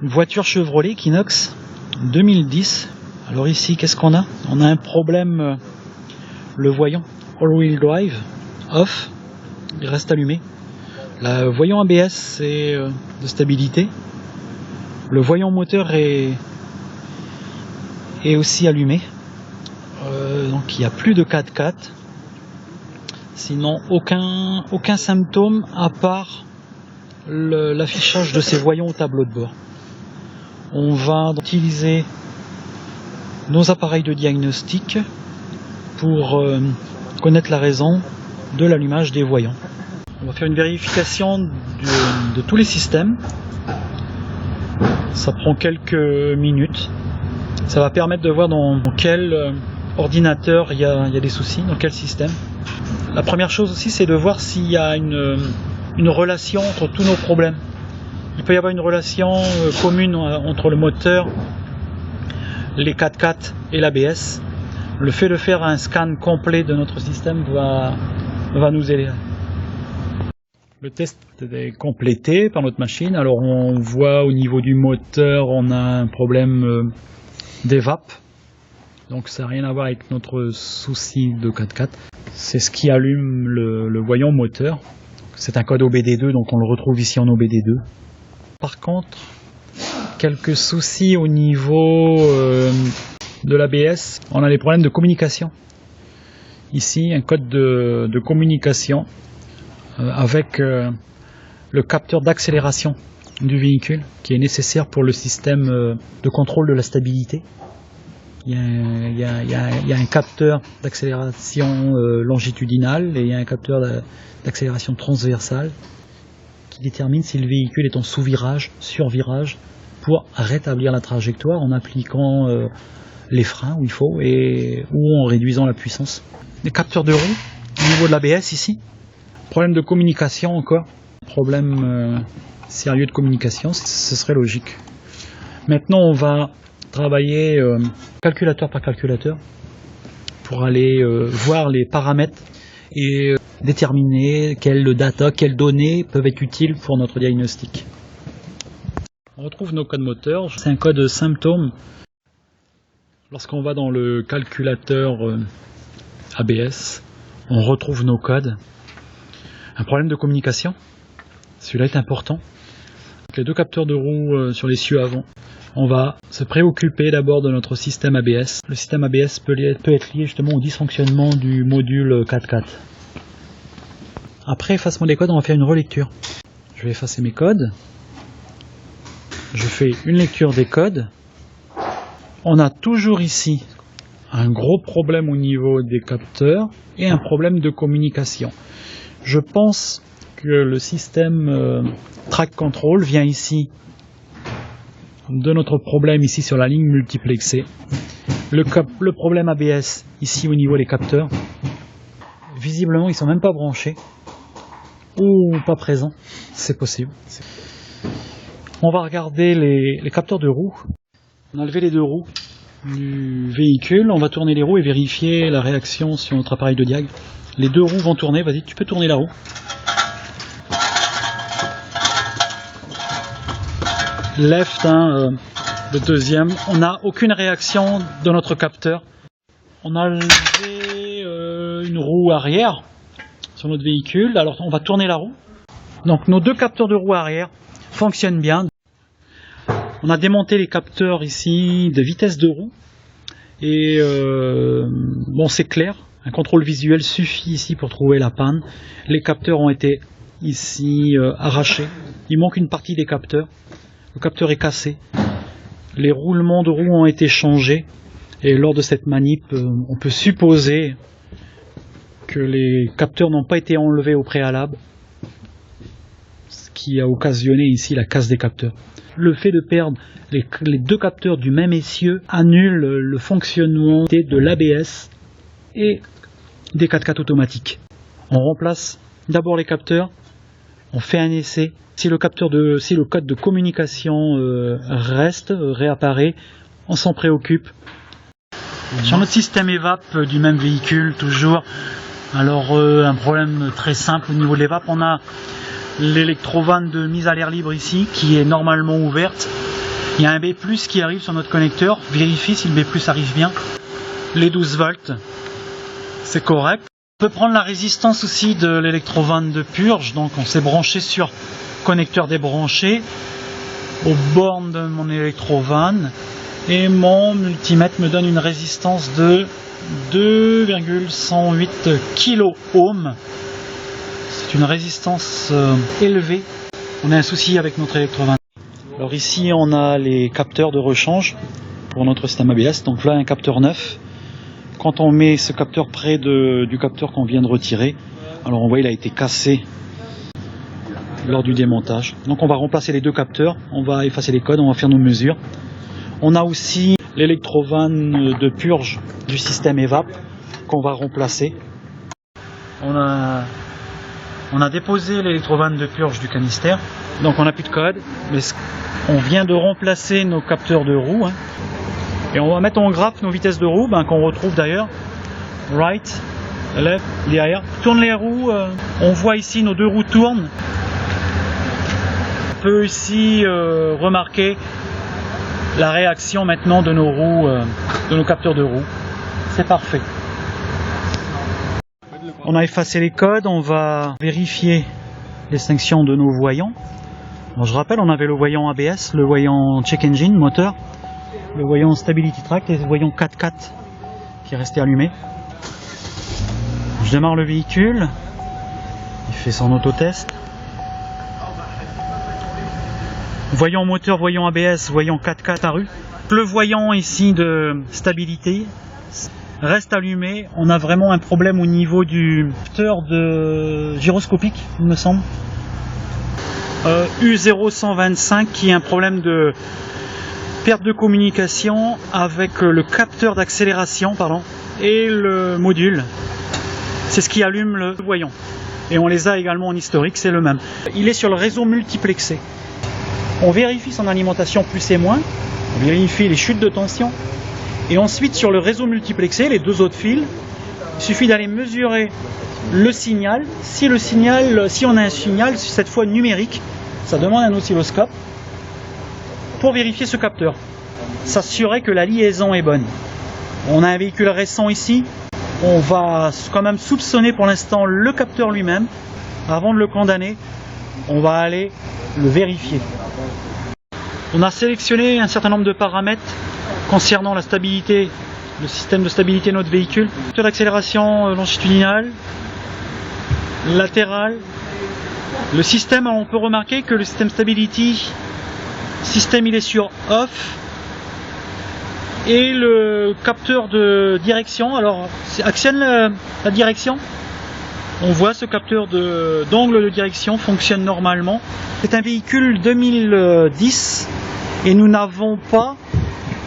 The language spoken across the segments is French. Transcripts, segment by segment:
Une voiture Chevrolet Equinox 2010. Alors ici, qu'est-ce qu'on a? On a un problème, le voyant all-wheel drive off, il reste allumé. Le voyant ABS c'est de stabilité. Le voyant moteur est aussi allumé. Donc il n'y a plus de 4x4. Sinon aucun symptôme à part l'affichage de ces voyants au tableau de bord. On va utiliser nos appareils de diagnostic pour connaître la raison de l'allumage des voyants. On va faire une vérification de tous les systèmes. Ça prend quelques minutes. Ça va permettre de voir dans quel ordinateur il y a des soucis, dans quel système. La première chose aussi, c'est de voir s'il y a une relation entre tous nos problèmes. Il peut y avoir une relation commune entre le moteur, les 4x4 et l'ABS. Le fait de faire un scan complet de notre système va nous aider. Le test est complété par notre machine. Alors on voit au niveau du moteur, on a un problème d'évape. Donc ça n'a rien à voir avec notre souci de 4x4. C'est ce qui allume le voyant moteur. C'est un code OBD2, donc on le retrouve ici en OBD2. Par contre, quelques soucis au niveau de l'ABS. On a des problèmes de communication. Ici, un code de communication avec le capteur d'accélération du véhicule qui est nécessaire pour le système de contrôle de la stabilité. Il y a un capteur d'accélération longitudinale et il y a un capteur d'accélération transversale qui détermine si le véhicule est en sous-virage, sur-virage, pour rétablir la trajectoire en appliquant les freins où il faut ou en réduisant la puissance. Les capteurs de roue au niveau de l'ABS ici. Problème de communication encore. Problème sérieux de communication, ce serait logique. Maintenant on va travailler calculateur par calculateur pour aller voir les paramètres et déterminer quelles data, quelles données peuvent être utiles pour notre diagnostic. On retrouve nos codes moteurs, c'est un code symptôme. Lorsqu'on va dans le calculateur ABS, on retrouve nos codes. Un problème de communication, celui-là est important. Les deux capteurs de roue sur l'essieu avant. On va se préoccuper d'abord de notre système ABS. Le système ABS peut être lié justement au dysfonctionnement du module 4x4. Après effacement des codes, on va faire une relecture. Je vais effacer mes codes. Je fais une lecture des codes. On a toujours ici un gros problème au niveau des capteurs et un problème de communication. Je pense que le système Track Control vient ici de notre problème ici sur la ligne multiplexée. Le problème ABS ici au niveau des capteurs. Visiblement ils sont même pas branchés ou pas présents, c'est possible. On va regarder les capteurs de roues. On a enlevé les deux roues du véhicule, on va tourner les roues et vérifier la réaction sur notre appareil de diag. Les deux roues vont tourner, vas-y, tu peux tourner la roue. Left, le deuxième. On n'a aucune réaction de notre capteur. On a enlevé une roue arrière sur notre véhicule, alors on va tourner la roue. Donc nos deux capteurs de roue arrière fonctionnent bien. On a démonté les capteurs ici de vitesse de roue et bon, c'est clair, un contrôle visuel suffit ici pour trouver la panne. Les capteurs ont été ici arrachés, il manque une partie des capteurs, le capteur est cassé, les roulements de roue ont été changés et lors de cette manip on peut supposer que les capteurs n'ont pas été enlevés au préalable, ce qui a occasionné ici la casse des capteurs. Le fait de perdre les deux capteurs du même essieu annule le fonctionnement de l'ABS et des 4x4 automatiques. On remplace d'abord les capteurs, on fait un essai. Si le code de communication réapparaît, on s'en préoccupe. Sur notre système EVAP du même véhicule, toujours, alors un problème très simple au niveau de l'EVAP, on a l'électrovanne de mise à l'air libre ici qui est normalement ouverte Il y a un B+ qui arrive sur notre connecteur. Vérifie si le B+ arrive bien. Les 12 volts, c'est correct. On peut prendre la résistance aussi de l'électrovanne de purge. Donc on s'est branché sur connecteur débranché aux bornes de mon électrovanne. Et mon multimètre me donne une résistance de 2,108 kΩ. C'est une résistance élevée. On a un souci avec notre électrovanne. Alors ici on a les capteurs de rechange pour notre système ABS. Donc là un capteur neuf. Quand on met ce capteur près du capteur qu'on vient de retirer, alors on voit il a été cassé lors du démontage. Donc on va remplacer les deux capteurs, on va effacer les codes, on va faire nos mesures. On a aussi l'électrovanne de purge du système EVAP qu'on va remplacer. On a déposé l'électrovanne de purge du canister, donc on n'a plus de code, mais on vient de remplacer nos capteurs de roue, hein, et on va mettre en graphe nos vitesses de roue, qu'on retrouve d'ailleurs, right, left, derrière. Tourne les roues, on voit ici nos deux roues tournent. On peut ici remarquer la réaction maintenant de nos roues, de nos capteurs de roue. C'est parfait. On a effacé les codes, on va vérifier l'extinction de nos voyants. Alors, je rappelle, on avait le voyant ABS, le voyant check engine, moteur, le voyant stability track et le voyant 4x4 qui est resté allumé. Je démarre le véhicule, il fait son autotest. Voyant moteur, voyant ABS, voyant 4x4 apparu. Le voyant ici de stabilité reste allumé. On a vraiment un problème au niveau du capteur de gyroscopique, il me semble. U0125 qui est un problème de perte de communication avec le capteur d'accélération et le module. C'est ce qui allume le voyant. Et on les a également en historique, c'est le même. Il est sur le réseau multiplexé. On vérifie son alimentation plus et moins, on vérifie les chutes de tension, et ensuite sur le réseau multiplexé, les deux autres fils, il suffit d'aller mesurer le signal. Si on a un signal, cette fois numérique, ça demande un oscilloscope pour vérifier ce capteur, s'assurer que la liaison est bonne. On a un véhicule récent ici, on va quand même soupçonner pour l'instant le capteur lui-même. Avant de le condamner, on va aller le vérifier. On a sélectionné un certain nombre de paramètres concernant la stabilité, le système de stabilité de notre véhicule. Facteur d'accélération longitudinale, latérale. Le système, on peut remarquer que le système stability, il est sur off. Et le capteur de direction, alors actionne la direction. On voit ce capteur d'angle de direction fonctionne normalement. C'est un véhicule 2010 et nous n'avons pas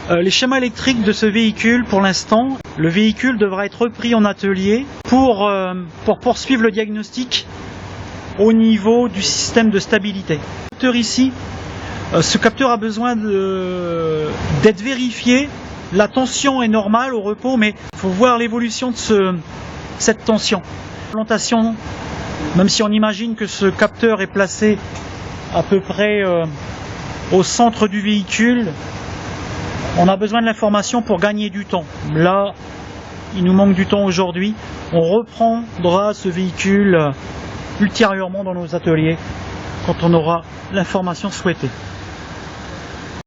les schémas électriques de ce véhicule pour l'instant. Le véhicule devra être repris en atelier pour poursuivre le diagnostic au niveau du système de stabilité. Le capteur ici, ce capteur a besoin d'être vérifié. La tension est normale au repos, mais il faut voir l'évolution de cette tension. L'implantation, même si on imagine que ce capteur est placé à peu près au centre du véhicule, on a besoin de l'information pour gagner du temps. Là, il nous manque du temps aujourd'hui. On reprendra ce véhicule ultérieurement dans nos ateliers quand on aura l'information souhaitée.